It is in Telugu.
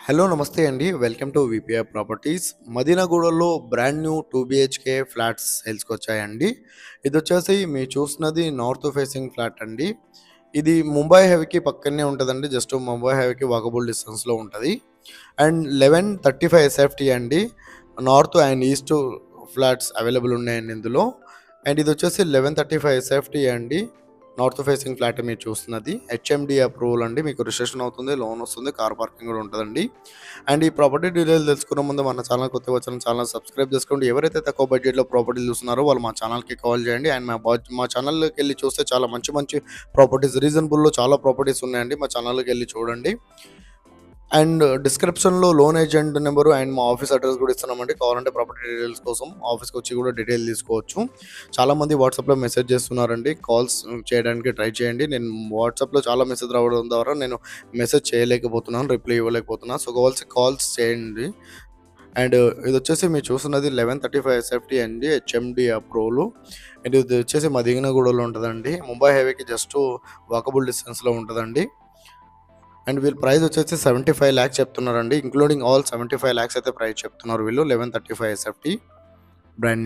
హలో నమస్తే అండి. Welcome to VPI properties. మదీనాగూడలో బ్రాండ్ న్యూ 2 బీహెచ్‌కే ఫ్లాట్స్ సేల్స్‌కొచ్చాయండి. ఇదొచ్చేసి మీరు చూస్తున్నది నార్త్ ఫేసింగ్ ఫ్లాట్ అండి. ఇది ముంబై హైవేకి పక్కనే ఉంటదండి. జస్ట్ ముంబై హైవేకి వాకబుల్ డిస్టెన్స్‌లో ఉంటది. అండ్ 1135 ఎస్ఎఫ్టీ అండి. North and east flats available ఉన్నాయండి ఇందులో. అండ్ ఇదొచ్చేసి 1135 ఎస్ఎఫ్టీ అండి. నార్త్ ఫేసింగ్ ఫ్లాట్ మీరు చూస్తున్నది. హెచ్ఎండీ అప్రూవల్ అండి. మీకు రిజిస్ట్రేషన్ అవుతుంది, లోన్ వస్తుంది, కార్ పార్కింగ్ కూడా ఉంటదండి. అండ్ ఈ ప్రాపర్టీ డీటెయిల్స్ తెలుసుకునే ముందు మన ఛానల్ కొత్తగా వచ్చిన ఛానల్ సబ్స్క్రైబ్ చేసుకోండి. ఎవరైతే తక్కువ బడ్జెట్‌లో ప్రాపర్టీలు చూస్తున్నారో వాళ్ళు మా ఛానల్‌కి కాల్ చేయండి. అండ్ మా ఛానల్‌లోకెళ్ళి చూస్తే చాలా మంచి మంచి ప్రాపర్టీస్ రీజనబుల్‌లో చాలా ప్రాపర్టీస్ ఉన్నాయండి. మా ఛానల్‌లోకెళ్ళి చూడండి. అండ్ డిస్క్రిప్షన్‌లో లోన్ ఏజెంట్ నెంబరు అండ్ మా ఆఫీస్ అడ్రస్ కూడా ఇస్తున్నామండి. కావాలంటే ప్రాపర్టీ డీటెయిల్స్ కోసం ఆఫీస్‌కి వచ్చి కూడా డీటెయిల్ తీసుకోవచ్చు. చాలామంది వాట్సాప్‌లో మెసేజ్ చేస్తున్నారండి. కాల్స్ చేయడానికి ట్రై చేయండి. నేను వాట్సాప్‌లో చాలా మెసేజ్ రావడం ద్వారా నేను మెసేజ్ చేయలేకపోతున్నాను. రిప్లై ఇవ్వలేకపోతున్నా. సో, కాల్స్ చేయండి. అండ్ ఇదొచ్చేసి మీరు చూస్తున్నది 1135 ఎస్ఎఫ్టీ అండి. HMD approval. అండ్ ఇది వచ్చేసి మదీనాగూడలో ఉంటదండి. ముంబై హైవేకి జస్ట్ వాకబుల్ డిస్టెన్స్‌లో ఉంటదండి. అండ్ వీళ్ళ ప్రైస్ వచ్చేసి 75 లాక్స్ చెప్తున్నారండి. ఇంక్లూడింగ్ ఆల్ 75 లాక్స్ అయితే ప్రైస్ చెప్తున్నారు వీళ్ళు. 1135 ఎస్ఎఫ్టీ బ్రాండ్ న్యూ.